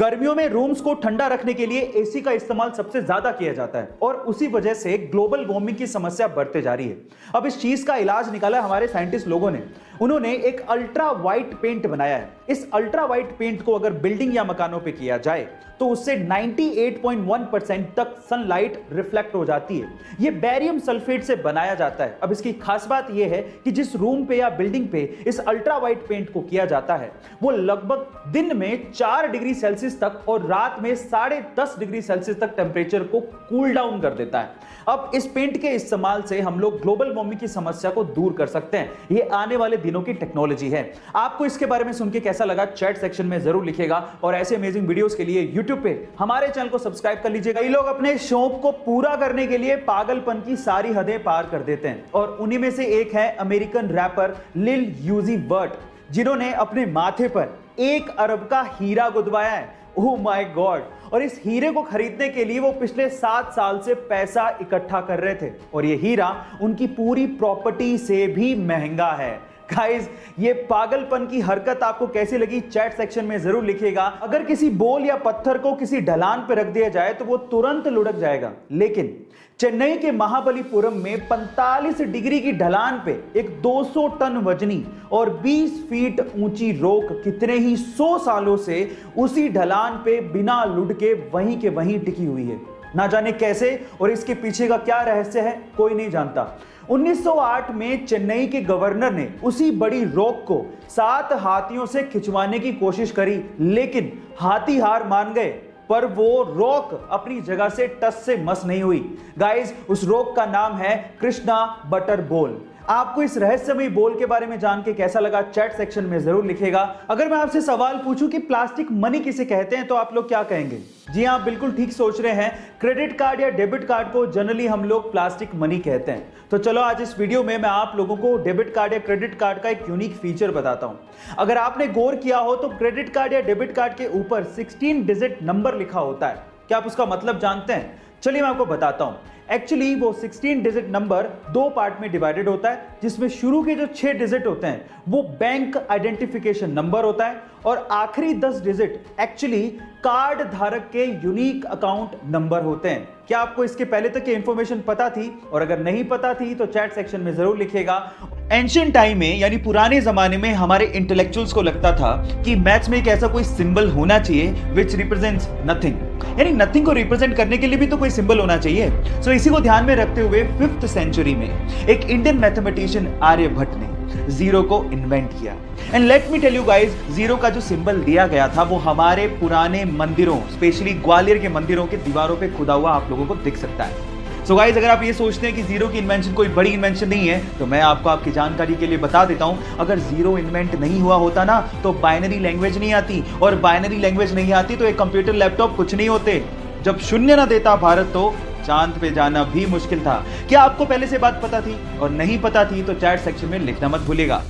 गर्मियों में रूम्स को ठंडा रखने के लिए एसी का इस्तेमाल सबसे ज्यादा किया जाता है और उसी वजह से ग्लोबल वार्मिंग की समस्या बढ़ते जा रही है। अब इस चीज का इलाज निकाला है हमारे साइंटिस्ट लोगों ने। उन्होंने एक अल्ट्रा वाइट पेंट बनाया है। इस अल्ट्रा वाइट पेंट को अगर बिल्डिंग या मकानों पे किया जाए तो उससे 98.1% तक सनलाइट रिफ्लेक्ट हो जाती है। यह बेरियम सल्फेट से बनाया जाता है। अब इसकी खास बात यह है कि जिस रूम पे या बिल्डिंग पे इस अल्ट्रा वाइट पेंट को किया जाता है वो लगभग दिन में 4 डिग्री सेल्सियस तक और रात में 10.5 डिग्री सेल्सियस तक टेम्परेचर को कूल डाउन कर देता है। अब इस पेंट के इस्तेमाल से हम लोग ग्लोबल वार्मिंग की समस्या को दूर कर सकते हैं। ये आने वाले दिनों की टेक्नोलॉजी है। आपको इसके बारे में सुन के कैसा लगा चैट सेक्शन में जरूर लिखिएगा और ऐसे अमेजिंग वीडियोस के लिए YouTube पे हमारे चैनल को सब्सक्राइब कर लीजिएगा। कई लोग अपने शौक को पूरा करने के लिए पागलपन की सारी हदें पार कर देते हैं और उन्हीं में से एक है अमेरिकन रैपर लिल यूजी वर्ट, जिन्होंने अपने माथे पर 1 अरब का हीरा गुदवाया है। Oh my God. और इस हीरे को खरीदने के लिए वो पिछले 7 साल से पैसा इकट्ठा कर रहे थे और ये हीरा उनकी पूरी प्रॉपर्टी से भी महंगा है। गाइस, ये पागलपन की हरकत आपको कैसी लगी चैट सेक्शन में जरूर लिखिएगा। अगर किसी बोल या पत्थर को किसी ढलान पर रख दिया जाए तो वो तुरंत लुढ़क जाएगा, लेकिन चेन्नई के महाबलीपुरम में 45 डिग्री की ढलान पे एक 200 टन वजनी और 20 फीट ऊंची रॉक कितने ही 100 सालों से उसी ढलान पे बिना लुढ़के वहीं के वहीं टिकी हुई है। ना जाने कैसे और इसके पीछे का क्या रहस्य है, कोई नहीं जानता। 1908 में चेन्नई के गवर्नर ने उसी बड़ी रॉक को 7 हाथियों से खिंचवाने की कोशिश करी, लेकिन हाथी हार मान गए। पर वो रॉक अपनी जगह से टस से मस नहीं हुई। गाइस, उस रॉक का नाम है कृष्णा बटर बोल। आपको इस रहस्यमयी बोल के बारे में जान के कैसा लगा चैट सेक्शन में जरूर लिखिएगा। अगर मैं आपसे सवाल पूछूं कि प्लास्टिक मनी किसे कहते हैं तो आप लोग क्या कहेंगे? जी हां, बिल्कुल ठीक सोच रहे हैं। क्रेडिट कार्ड या डेबिट कार्ड को जनरली हम लोग प्लास्टिक मनी कहते हैं। तो चलो आज इस वीडियो में मैं आप लोगों को डेबिट कार्ड या क्रेडिट कार्ड का एक यूनिक फीचर बताता हूं। अगर आपने गौर किया हो तो क्रेडिट कार्ड या डेबिट कार्ड के ऊपर 16 डिजिट नंबर लिखा होता है। क्या आप उसका मतलब जानते हैं? चलिए मैं आपको बताता हूं। एक्चुअली वो 16 डिजिट नंबर 2 पार्ट में डिवाइडेड होता है, जिसमें शुरू के जो 6 डिजिट होते हैं वो बैंक आइडेंटिफिकेशन नंबर होता है और आखिरी 10 डिजिट एक्चुअली कार्ड धारक के यूनिक अकाउंट नंबर होते हैं। क्या आपको इसके पहले तक की इंफॉर्मेशन पता थी? और अगर नहीं पता थी तो चैट सेक्शन में जरूर लिखिएगा। एंशिएंट टाइम में यानी पुराने जमाने में हमारे इंटेलेक्चुअल्स को लगता था कि मैथ्स में एक ऐसा कोई सिंबल होना चाहिए विच रिप्रेजेंट्स नथिंग, यानी नथिंग को रिप्रेजेंट करने के लिए भी तो कोई सिंबल होना चाहिए। सो इसी को ध्यान में रखते हुए 5th सेंचुरी में एक इंडियन मैथमेटिशियन आर्यभट्ट ने जीरो को इन्वेंट किया। And let me tell you guys, zero का जो सिंबल दिया गया था वो हमारे पुराने मंदिरों, स्पेशली ग्वालियर के मंदिरों के दीवारों पे खुदा हुआ आप लोगों को दिख सकता है। सो गाइस, अगर आप ये सोचते हैं कि जीरो की इन्वेंशन कोई बड़ी इन्वेंशन नहीं है तो मैं आपको आपकी जानकारी के लिए बता देता हूं। अगर जीरो इन्वेंट नहीं हुआ होता ना तो बाइनरी लैंग्वेज नहीं आती, और बाइनरी लैंग्वेज नहीं आती तो एक कंप्यूटर लैपटॉप कुछ नहीं होते। जब शून्य ना देता भारत तो चांद पे जाना भी मुश्किल था। क्या आपको पहले से बात पता थी? और नहीं पता थी तो चैट सेक्शन में लिखना मत भूलिएगा।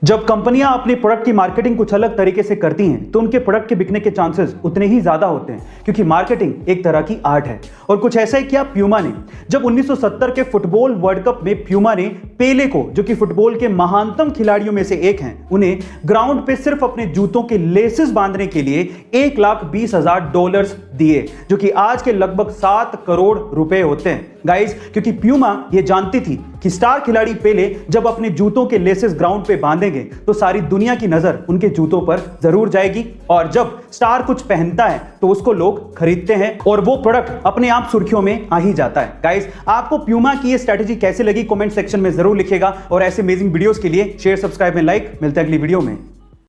जब कंपनियां अपने प्रोडक्ट की मार्केटिंग कुछ अलग तरीके से करती हैं तो उनके प्रोडक्ट के बिकने के चांसेस उतने ही ज्यादा होते हैं, क्योंकि मार्केटिंग एक तरह की आर्ट है। और कुछ ऐसा ही किया प्यूमा ने। जब 1970 के फुटबॉल वर्ल्ड कप में प्यूमा ने पेले को, जो कि फुटबॉल के महानतम खिलाड़ियों में से एक हैं, उन्हें ग्राउंड पे सिर्फ अपने जूतों के लेसेस बांधने के लिए $1,20,000 दिए, जो कि आज के लगभग 7 करोड़ रुपए होते हैं। गाइस, क्योंकि प्यूमा ये जानती थी कि स्टार खिलाड़ी पेले जब अपने जूतों के लेसेस ग्राउंड पे बांधेंगे तो सारी दुनिया की नजर उनके जूतों पर जरूर जाएगी, और जब स्टार कुछ पहनता है तो उसको लोग खरीदते हैं और वो प्रोडक्ट अपने आप सुर्खियों में आ ही जाता है। गाइस, आपको प्यूमा की ये स्ट्रेटजी कैसी लगी कमेंट सेक्शन में जरूर लिखिएगा और ऐसे अमेजिंग वीडियोस के लिए शेयर, सब्सक्राइब एंड लाइक। मिलते हैं अगली वीडियो में।